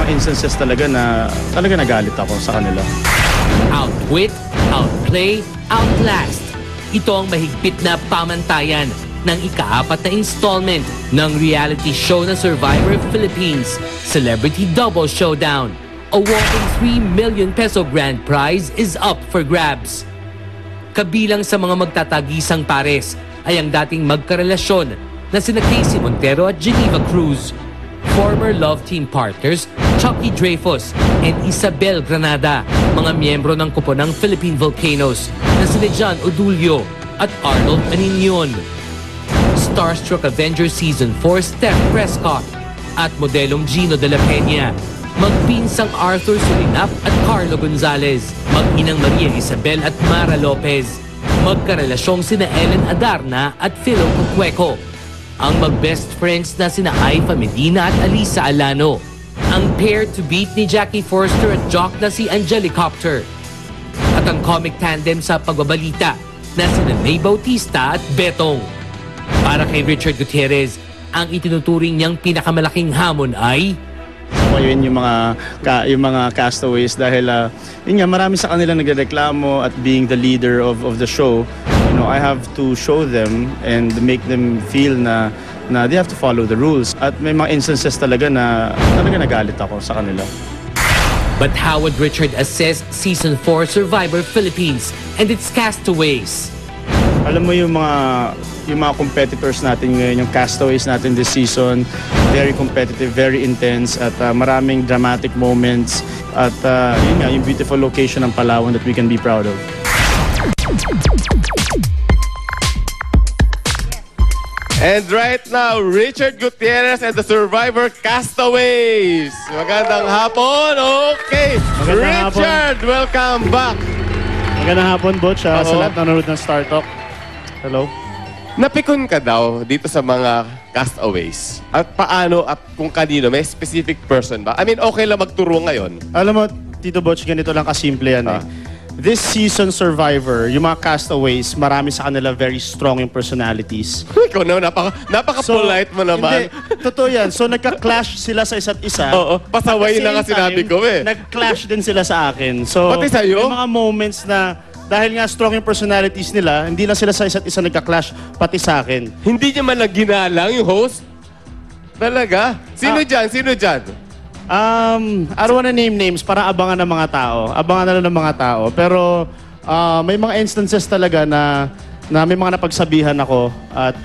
mga instances talaga na nagalit ako sa kanila. Outwit, outplay, outlast. Ito ang mahigpit na pamantayan ng ika-4 na installment ng reality show na Survivor Philippines, Celebrity Double Showdown. A whopping 3 million peso grand prize is up for grabs. Kabilang sa mga magtatagisang pares ay ang dating magkarelasyon na sina Casey Montero at Geneva Cruz, former love team partners Chucky Dreyfus and Isabel Granada, mga miyembro ng kuponang Philippine Volcanoes na sina John Odulio at Arnold Aninion, Starstruck Avengers Season 4 Steph Prescott at modelong Gino de la Peña, magpinsang Arthur Sulinap at Carlo Gonzalez, mag-inang Maria Isabel at Mara Lopez, magkarelasyong sina Ellen Adarna at Philo Cueco, ang mag-best friends na sina Aifa Medina at Alisa Alano, ang pair to beat ni Jackie Forster at Jock na si Angelicopter, at ang comic tandem sa pagbabalita na sina May Bautista at Betong. Para kay Richard Gutierrez, ang itinuturing niyang pinakamalaking hamon ay Yun yung mga castaways dahil yun nga, marami sa kanila nagreklamo at being the leader of the show, you know, I have to show them and make them feel na they have to follow the rules. At may mga instances talaga na nagalit ako sa kanila. But how would Richard assess Season 4 Survivor Philippines and its castaways? Alam mo yung mga competitors natin ngayon, yung castaways natin this season, very competitive, very intense, at maraming dramatic moments. At yun nga, yung beautiful location ng Palawan that we can be proud of. And right now, Richard Gutierrez and the Survivor Castaways. Magandang hapon. Okay. Magandang Richard, welcome back. Magandang hapon, Butch, sa lahat ng nanonood ng Star Talk. Hello. Napikon ka daw dito sa mga castaways. At paano at kung kanino? May specific person ba? I mean, okay lang magturo ngayon. Alam mo, Tito Butch, ganito lang kasimple yan eh. This season Survivor, yung mga castaways, marami sa kanila very strong yung personalities. Ikaw na, napaka-polite mo naman. Hindi, totoo yan. So nagka-clash sila sa isa't isa. Oo, pasaway na nga sinabi ko eh. Nag-clash din sila sa akin. So, pati sa'yo? Yung mga moments na dahil nga strong yung personalities nila, hindi lang sila sa isa't isa nagka-clash, pati sa akin. Hindi niya man lang ginalang yung host? Talaga? Sino dyan? Sino dyan? I don't wanna name names para abangan ng mga tao. Abangan na lang ng mga tao. Pero may mga instances talaga na may mga napagsabihan ako at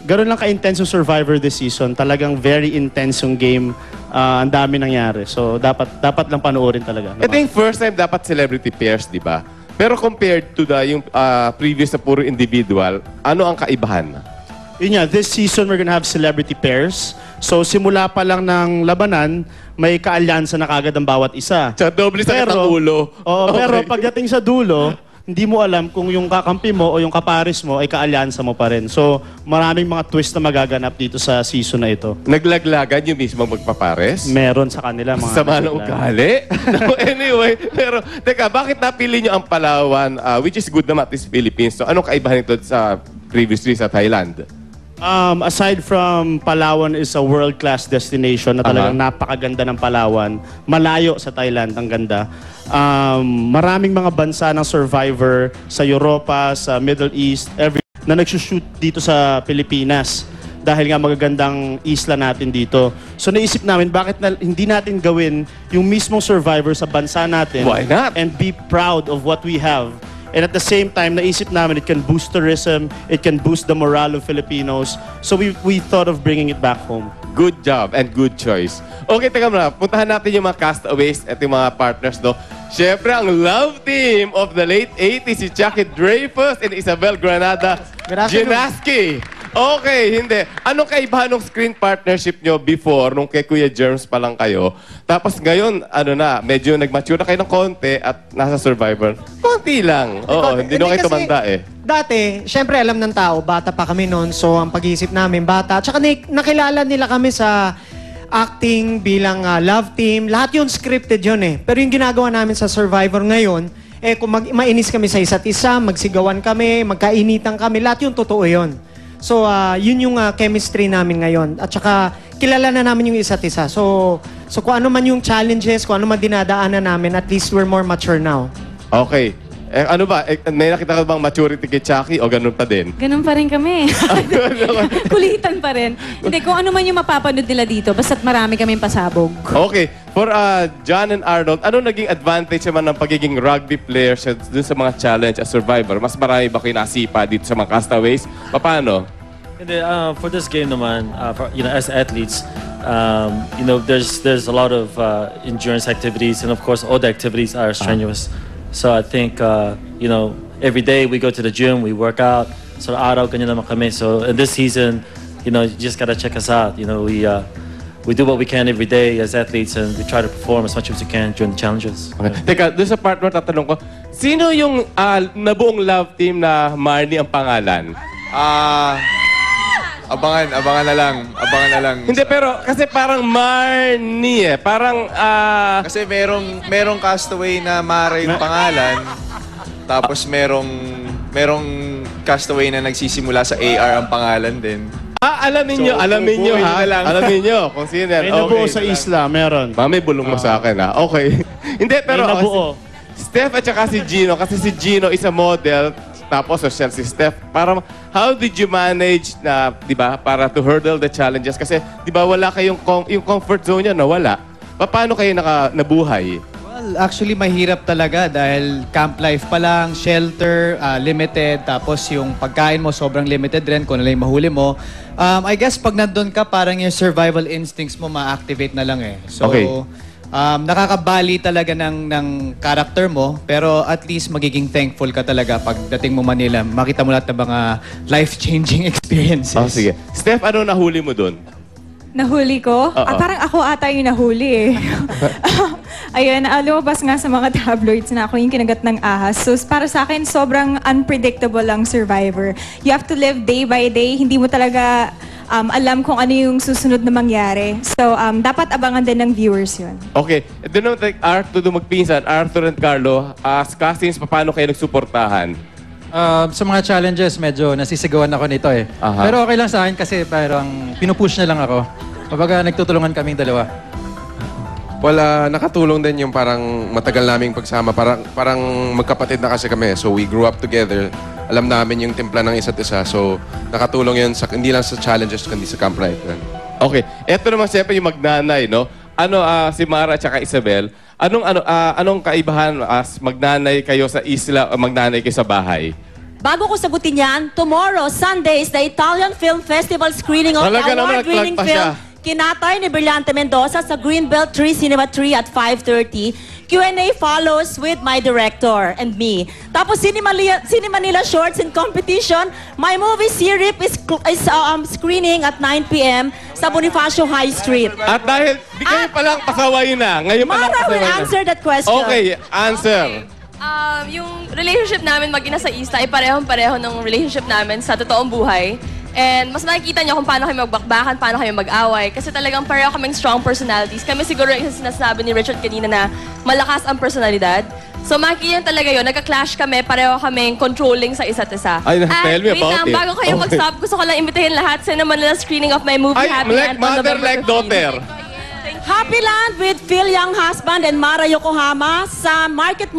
ganoon lang ka-intense yung Survivor this season. Talagang very intense yung game. Ang dami nangyari. So dapat lang panoorin talaga. I think first time dapat celebrity pairs, di ba? Pero compared to yung previous na puro individual, ano ang kaibahan? Yun nga, this season we're gonna have celebrity pairs. So simula pa lang ng labanan, may kaalyansa na kagad ang bawat isa. Tsaka doble sakit ang ulo. Oo, pero pagdating sa dulo, hindi mo alam kung yung kakampi mo o yung kapares mo ay kaalyansa mo pa rin. So maraming mga twist na magaganap dito sa season na ito. Naglaglagan yung mismo magpapares? Meron sa kanila mga sama ng ugali. No, anyway, pero teka, bakit napili nyo ang Palawan, which is good naman at least Philippines? So anong kaibahan ito sa previously sa Thailand? Aside from Palawan is a world-class destination na talagang napakaganda ng Palawan. Malayo sa Thailand, ang ganda. Maraming mga bansa ng Survivor sa Europa, sa Middle East, na nagsushoot dito sa Pilipinas. Dahil nga magagandang isla natin dito. So naisip namin, bakit hindi natin gawin yung mismong Survivor sa bansa natin? Why not? And be proud of what we have. And at the same time, naisip namin it can boost tourism, it can boost the morale of Filipinos. So we thought of bringing it back home. Good job and good choice. Okay, teka muna. Puntahan natin yung mga castaways at yung mga partners, no? Siyempre, ang love team of the late 80s, si Chucky Dreyfus and Isabel Granada Ginaski. Okay, hindi. Anong kaibahan ng screen partnership nyo before, nung kay Kuya Germs pa lang kayo? Tapos ngayon, medyo nag-mature na kayo ng konti at nasa Survivor. Konti lang. Oo, hindi na kayo tumanda eh. Dati, syempre alam ng tao, bata pa kami noon, so ang pag-iisip namin, bata. Tsaka nakilala nila kami sa acting bilang love team. Lahat yun scripted yun eh. Pero yung ginagawa namin sa Survivor ngayon, kung mainis kami sa isa't isa, magsigawan kami, magkainitan kami, lahat yun totoo yun. So, yun yung chemistry namin ngayon. At saka, kilala na namin yung isa't isa. So, So kung ano man yung challenges, kung ano man dinadaanan namin, at least we're more mature now. Okay. Ano ba? May nakita ka bang maturity kay Chucky o ganun pa din? Ganun pa rin kami. Kulitan pa rin. Hindi, kung ano man yung mapapanood nila dito, basta't marami kaming pasabog. Okay. For John and Arnold, ano naging advantage naman ng pagiging rugby players dun sa mga challenge as survivor? Mas marami ba kayo nasipa dito sa mga castaways? Paano? Hindi, for this game naman, as athletes, there's a lot of endurance activities, and of course, all the activities are strenuous. So I think, every day we go to the gym, we work out. So araw ganyan naman kami. So in this season, you just gotta check us out. We do what we can every day as athletes, and we try to perform as much as we can during the challenges. Okay. Teka, doon sa part mo tatanong ko, sino yung nabuong love team na Marnie ang pangalan? Abangan na lang. Hindi, pero kasi parang Marnie eh. Parang, Kasi merong castaway na Mara yung pangalan. Tapos merong castaway na nagsisimula sa AR ang pangalan din. alamin nyo, So, alamin nyo bubuhin ha. na lang. Alamin nyo kung sino yan. May nabuo sa isla, meron. May bulong mo sa akin ha. Okay. Hindi, pero May nabuo. Steph at saka si Gino, kasi si Gino is a model, tapos social si Steph. Parang, how did you manage na, di ba, para to hurdle the challenges? Kasi, di ba, wala kayong, yung comfort zone niya, nawala. Paano kayo nabuhay? Well, actually, mahirap talaga dahil camp life pa lang, shelter, limited, tapos yung pagkain mo sobrang limited rin kung ano lang yung mahuli mo. I guess pag nandun ka, parang yung survival instincts mo ma-activate na lang eh. So, Okay. Nakakabali talaga ng character mo, pero at least magiging thankful ka talaga pagdating mo Manila. Makita mo lahat ng mga life-changing experiences. Oh, sige. Steph, ano nahuli mo dun? Nahuli ko? Oo. Parang ako ata yung nahuli eh. Ayun, lumabas nga sa mga tabloids na ako yung kinagat ng ahas. So para sa akin, sobrang unpredictable ang Survivor. You have to live day by day. Hindi mo talaga alam kung ano yung susunod na mangyari. So dapat abangan din ng viewers yun. Okay. Doon naman, Arthur, magpinsan, Arthur and Carlo, as castings, paano kayo nagsuportahan? Sa mga challenges, medyo nasisigawan ako nito eh. Aha. Pero okay lang sa akin kasi parang pinupush na lang ako. Kumbaga nagtutulungan kaming dalawa. Well, nakatulong din yung parang matagal naming pagsama. Parang magkapatid na kasi kami. So we grew up together. Alam namin yung timpla ng isa't isa. So nakatulong yun hindi lang sa challenges kundi sa camp life. Okay. Ito naman siyempre yung magnanay, no? Si Mara at saka Isabel, anong kaibahan as magnanay kayo sa isla o magnanay kayo sa bahay? Bago ko sagutin yan, tomorrow, Sunday, is the Italian Film Festival screening of the Talaga naman, award-winning nag-plug pa siya. film Kinatay ni Brillante Mendoza sa Greenbelt 3 Cinema 3 at 5:30. Q&A follows with my director and me. Tapos Cinema Manila Shorts in Competition, my movie series is screening at 9 p.m. sa Bonifacio High Street. At dahil di kayo palang pasaway na, ngayon palang Mara pasaway will na. answer that question. Okay, answer. Yung relationship namin mag-ina sa Isla ay parehong-pareho ng relationship namin sa totoong buhay. And mas nakikita niyo kung paano kayo magbakbakan, paano kayo mag-away. Kasi talagang pareho kaming strong personalities. Kami siguro yung sinasabi ni Richard kanina na malakas ang personalidad. So makikita niyo talaga yun, nagka-clash kami, pareho kaming controlling sa isa't isa. Ay, tell me wait about lang, it. bago kayo Okay. mag-stop, gusto ko lang imbitahin lahat sa naman na screening of my movie Ay, Happy like Land on mother, November like 15. daughter. Happy Land with Phil Young Husband and Mara Yokohama sa Market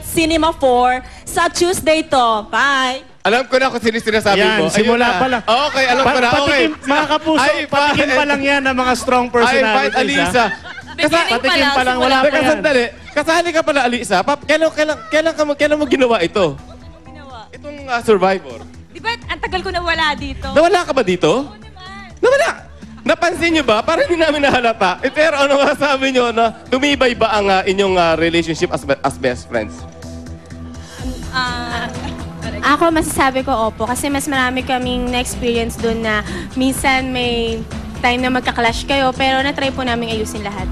Cinema 4 sa Tuesday to. Bye! Alam ko na kung sino sinasabi Yan, mo. Ayun simula na. pa lang. Okay, alam ko na. Okay. Mga kapuso, patikim pa lang yan ng mga strong Ay, personalities. fight, Alisa. Beginning Patikim pa lang, wala pa Teka, yan. sandali. Kasali ka pala, Alisa. Kailan mo ginawa ito? Itong Survivor. Di ba ang tagal ko nawala dito? Nawala ka ba dito? Nawala. Napansin niyo ba? Parang hindi namin nahalata. Pero ano masasabi niyo na tumibay ba ang inyong relationship as best friends? Ako masasabi ko opo kasi mas marami kaming na-experience doon na minsan may time na magka-clash kayo pero na-try po namin ayusin lahat.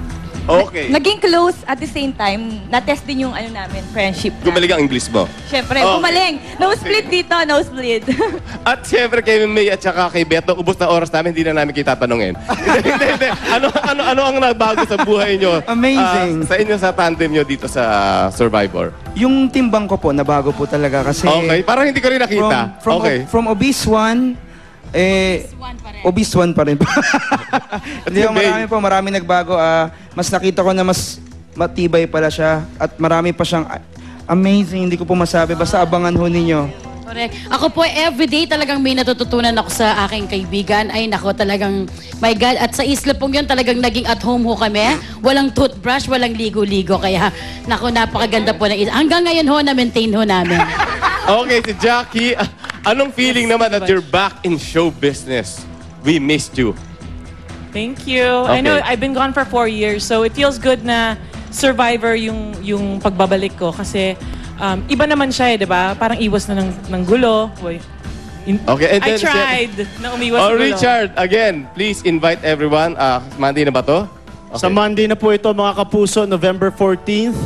Okay. Naging close at the same time, na-test din yung namin, friendship. Gumaling ang English mo. Siyempre, Okay. umaling. No split dito, no split. At siyempre kay May at saka kay Beto, ubos na oras namin, hindi na namin kita tanungin. Hindi. Ano ang nagbago sa buhay nyo? Amazing. Sa inyo sa tandem nyo dito sa Survivor. Yung timbang ko po, nabago po talaga kasi Okay, parang hindi ko rin nakita. Okay. From obese one, Obese one pa rin po. Hindi, marami nagbago. Mas nakita ko na mas matibay pala siya at marami pa siyang amazing, hindi ko po masabi. Basta abangan ho ninyo. Correct. Ako po, everyday talagang may natututunan ako sa aking kaibigan. Ay, nako, talagang, my God. At sa Isla Pong yun, talagang naging at home ho kami. Walang toothbrush, walang ligo-ligo. Kaya, nako, napakaganda po ng Isla. Hanggang ngayon ho, na-maintain ho namin. Okay, si Jackie, anong feeling naman that you're back in show business? We missed you. Thank you. I know I've been gone for 4 years, so it feels good na Survivor yung pagbabalik ko. Kasi, iba naman siya di ba? Parang iwas na ng gulo. Okay, and then I tried na umiwas ng gulo. Richard, again, please invite everyone. Monday na ba to? Okay. Sa Monday na po ito, mga kapuso, November 14th.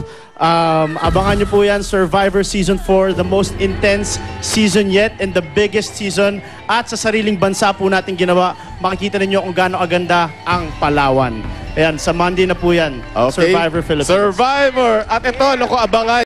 Abangan nyo po yan, Survivor Season 4, the most intense season yet and the biggest season. At sa sariling bansa po natin ginawa, makikita ninyo kung gaano aganda ang Palawan. Ayan, sa Monday na po yan, Okay. Survivor Philippines. Survivor! At ito, ano ko abangan?